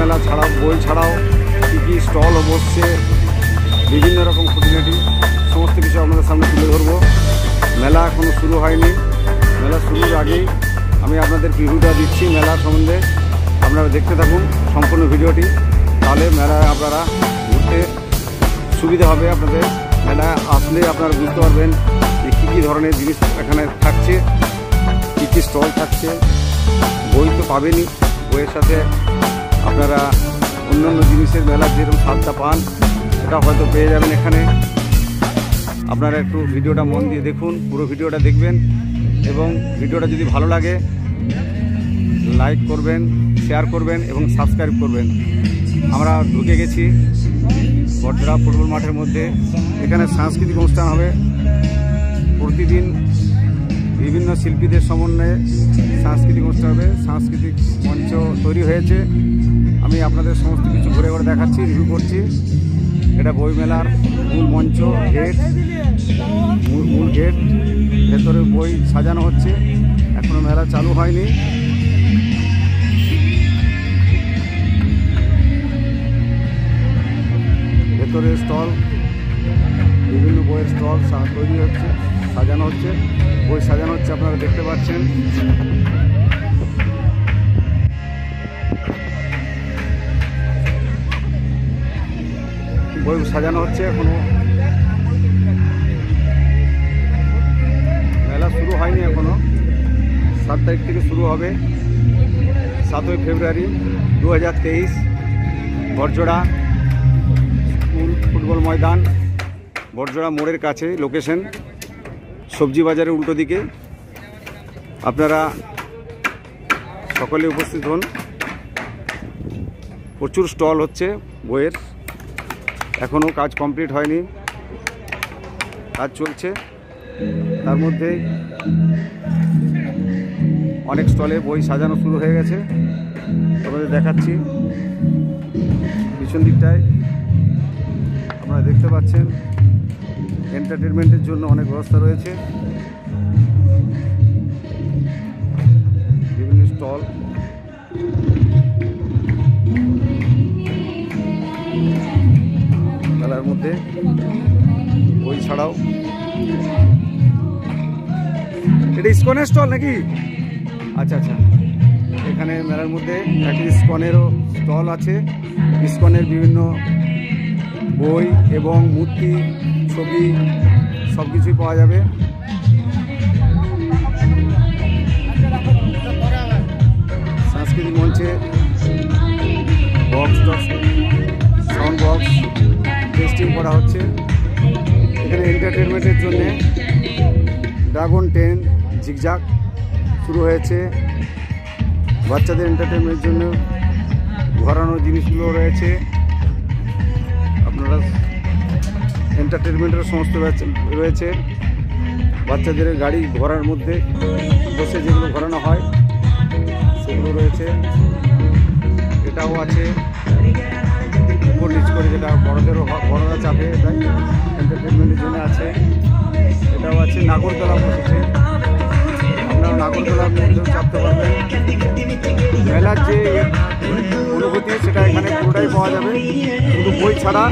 মেলা ছাড়াও বই ছাড়াও কী কী স্টল বসছে, বিভিন্ন রকম খুঁটিনাটি সমস্ত কিছু আপনাদের সামনে তুলে ধরবো। মেলা এখনও শুরু হয়নি, মেলা শুরুর আগেই আমি আপনাদের প্রিভিউটা দিচ্ছি মেলা সম্বন্ধে। আপনারা দেখতে থাকুন সম্পূর্ণ ভিডিওটি, তাহলে মেলায় আপনারা ঘুরতে সুবিধা হবে। আপনাদের মেলায় আসলে আপনারা বুঝতে পারবেন যে কী কী ধরনের জিনিস এখানে থাকছে, কী কী স্টল থাকছে। বই তো পাবেনই, বইয়ের সাথে আপনারা অন্যান্য জিনিসের মেলার যেরকম স্বাদটা পান সেটা হয়তো পেয়ে যাবেন এখানে। আপনারা একটু ভিডিওটা মন দিয়ে দেখুন, পুরো ভিডিওটা দেখবেন এবং ভিডিওটা যদি ভালো লাগে লাইক করবেন, শেয়ার করবেন এবং সাবস্ক্রাইব করবেন। আমরা ঢুকে গেছি বড়জোড়া ফুটবল মাঠের মধ্যে। এখানে সাংস্কৃতিক অনুষ্ঠান হবে প্রতিদিন, বিভিন্ন শিল্পীদের সমন্বয়ে সাংস্কৃতিক অনুষ্ঠান হবে। সাংস্কৃতিক মঞ্চ তৈরি হয়েছে, আমি আপনাদের সমস্ত কিছু ঘুরে ঘুরে দেখাচ্ছি, রিভিউ করছি। এটা বইমেলার মূল মঞ্চ, গেট, মূল গেট, ভেতরে বই সাজানো হচ্ছে, এখনো মেলা চালু হয়নি। ভেতরে স্টল, বিভিন্ন বইয়ের স্টল তৈরি হচ্ছে, সাজানো হচ্ছে, বই সাজানো হচ্ছে, আপনারা দেখতে পাচ্ছেন। বই সাজানো হচ্ছে, এখনো মেলা শুরু হয়নি, এখনো 7 তারিখ থেকে শুরু হবে। 7ই ফেব্রুয়ারি 2023 বড়জোড়া স্কুল ফুটবল ময়দান, বড়জোড়া মোড়ের কাছে লোকেশন, সবজি বাজারের উল্টো দিকে। আপনারা সকলে উপস্থিত হন। প্রচুর স্টল হচ্ছে বইয়ের, এখনও কাজ কমপ্লিট হয়নি, কাজ চলছে। তার মধ্যে অনেক স্টলে বই সাজানো শুরু হয়ে গেছে, আপনাদের দেখাচ্ছি। পিছন দিকটায় আপনারা দেখতে পাচ্ছেন এন্টারটেনমেন্টের জন্য অনেক ব্যবস্থা রয়েছে, বিভিন্ন স্টল। মেলার মধ্যে বই ছাড়াও এটা ইসকনের স্টল নাকি? আচ্ছা আচ্ছা, এখানে মেলার মধ্যে একটি ইসকনেরও স্টল আছে। ইসকনের বিভিন্ন বই এবং মূর্তি, ছবি সব কিছুই পাওয়া যাবে। সাংস্কৃতিক মঞ্চে বক্স, সাউন্ড বক্স টেস্টিং করা হচ্ছে। এখানে এন্টারটেনমেন্টের জন্যে ড্রাগন ট্রেন জিগজাগ শুরু হয়েছে। বাচ্চাদের এন্টারটেনমেন্টের জন্য ঘোরানোর জিনিসগুলো রয়েছে। আপনারা এন্টারটেনমেন্টের সমস্ত রয়েছে, বাচ্চাদের গাড়ি ঘোরার মধ্যে বসে যেগুলো ঘোরানো হয় সেগুলো রয়েছে। এটাও আছে উপর নিচ করে, যেটা বড়রা চাপে, তাই এন্টারটেনমেন্টের জন্য আছে। এটাও আছে, নাগরদোলা বসেছে, আপনারা নাগরদোলার মধ্যেও চাপতে পারবেন। মেলার যে অনুভূতি সেটা এখানে পুরোটাই পাওয়া যাবে, শুধু বই ছাড়া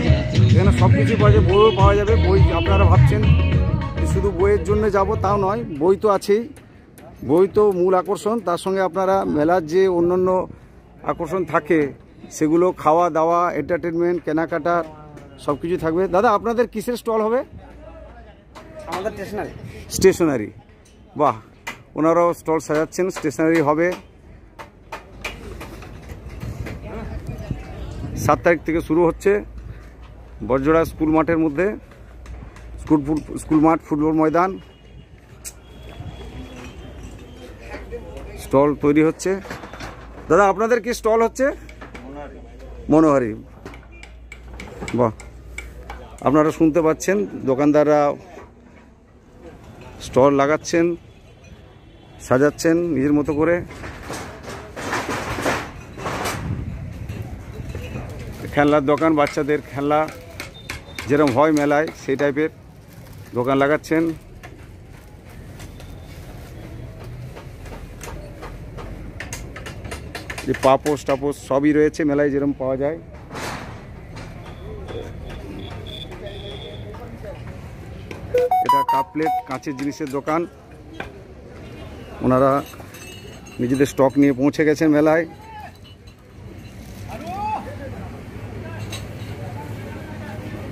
এখানে সব কিছুই পাওয়া যাবে। বইও পাওয়া যাবে। বই আপনারা ভাবছেন শুধু বইয়ের জন্য যাব, তাও নয়, বই তো আছেই, বই তো মূল আকর্ষণ। তার সঙ্গে আপনারা মেলার যে অন্যান্য আকর্ষণ থাকে সেগুলো, খাওয়া দাওয়া, এন্টারটেনমেন্ট, কেনাকাটা সব কিছু থাকবে। দাদা, আপনাদের কিসের স্টল হবে? আমাদের স্টেশনারি। বাহ, ওনারাও স্টল সাজাচ্ছেন, স্টেশনারি হবে। 7 তারিখ থেকে শুরু হচ্ছে বড়জোড়া স্কুল মাঠের মধ্যে, স্কুল মাঠ ফুটবল ময়দান। স্টল তৈরি হচ্ছে। দাদা, আপনাদের কি স্টল হচ্ছে? মনোহারি। বাহ, আপনারা শুনতে পাচ্ছেন, দোকানদাররা স্টল লাগাচ্ছেন, সাজাচ্ছেন নিজের মতো করে। খেলনার দোকান, বাচ্চাদের খেলনা যেরকম হয় মেলায় সেই টাইপের দোকান লাগাচ্ছেন। যে পাপোশ টাপোশ সবই রয়েছে মেলায় যেরকম পাওয়া যায়। এটা কাপ প্লেট কাঁচের জিনিসের দোকান, ওনারা নিজেদের স্টক নিয়ে পৌঁছে গেছেন মেলায়।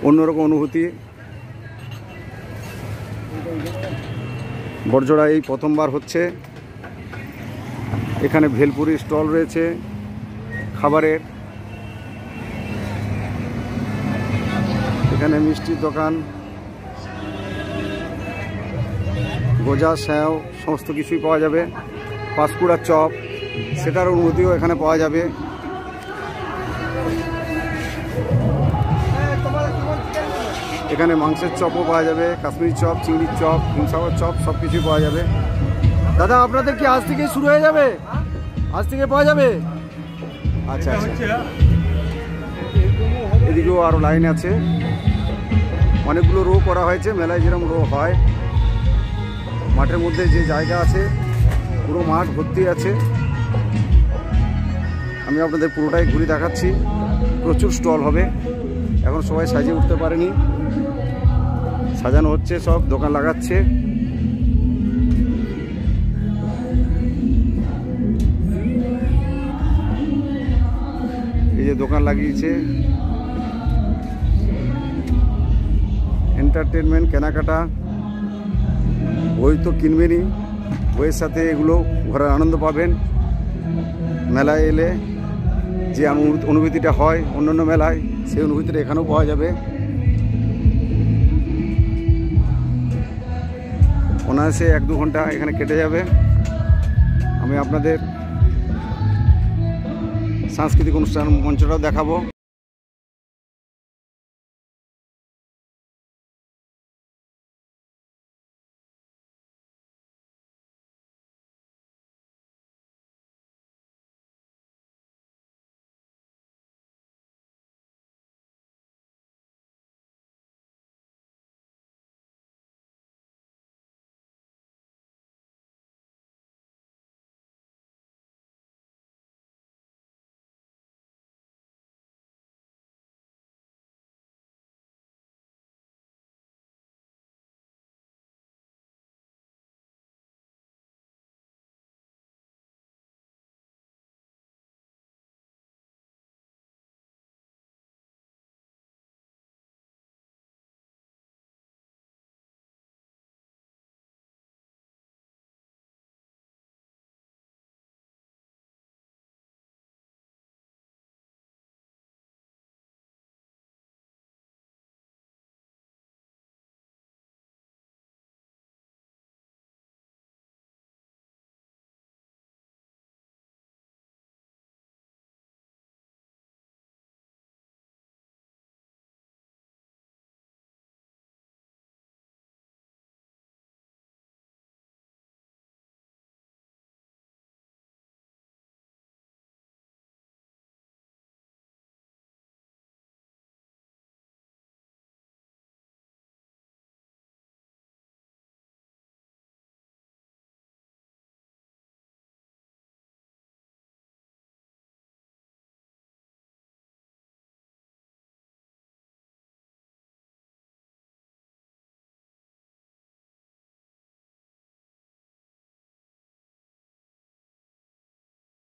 অন্যরকম অনুভূতি। বড়জোড়া এই প্রথমবার হচ্ছে। এখানে ভেলপুরি স্টল রয়েছে খাবারের, এখানে মিষ্টির দোকান, গজা স্যাও সমস্ত কিছুই পাওয়া যাবে। পাঁশকুড়ার চপ, সেটার অনুভূতিও এখানে পাওয়া যাবে। এখানে মাংসের চপও পাওয়া যাবে, কাশ্মীরি চপ, চিংড়ির চপ, হিমসাগর চপ সব কিছুই পাওয়া যাবে। দাদা আপনাদের কি আজ থেকেই শুরু হয়ে যাবে? আজ থেকে পাওয়া যাবে? আচ্ছা আচ্ছা। এদিকেও আরও লাইন আছে, অনেকগুলো রো করা হয়েছে মেলায় যেরকম রো হয়। মাঠের মধ্যে যে জায়গা আছে পুরো মাঠ ভর্তি আছে। আমি আপনাদের পুরোটাই ঘুরে দেখাচ্ছি। প্রচুর স্টল হবে, এখন সবাই সাজিয়ে উঠতে পারেনি, সাজানো হচ্ছে, সব দোকান লাগাচ্ছে। এই যে দোকান লাগিয়েছে, এন্টারটেনমেন্ট, কেনাকাটা, বই তো কিনবেনই, বইয়ের সাথে এগুলো ঘোরার আনন্দ পাবেন। মেলায় এলে যে অনুভূতিটা হয় অন্যান্য মেলায়, সেই অনুভূতিটা এখানেও পাওয়া যাবে। অনায়াসে 1-2 ঘন্টা এখানে কেটে যাবে। আমি আপনাদের সাংস্কৃতিক অনুষ্ঠান মঞ্চটাও দেখাবো।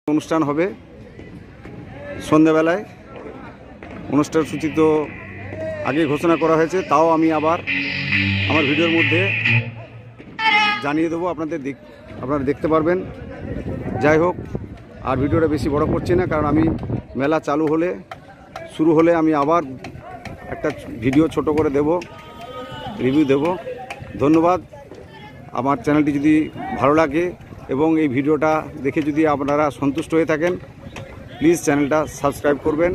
অনুষ্ঠান হবে সন্ধ্যাবেলায়। অনুষ্ঠান সূচি তো আগে ঘোষণা করা হয়েছে, তাও আমি আবার আমার ভিডিওর মধ্যে জানিয়ে দেবো, আপনারা দেখতে পারবেন। যাই হোক, আর ভিডিওটা বেশি বড় করছি না, কারণ আমি মেলা শুরু হলে আমি আবার একটা ভিডিও ছোট করে দেব, রিভিউ দেব। ধন্যবাদ। আমার চ্যানেলটি যদি ভালো লাগে এবং এই ভিডিওটা দেখে যদি আপনারা সন্তুষ্ট হয়ে থাকেন, প্লিজ চ্যানেলটা সাবস্ক্রাইব করবেন।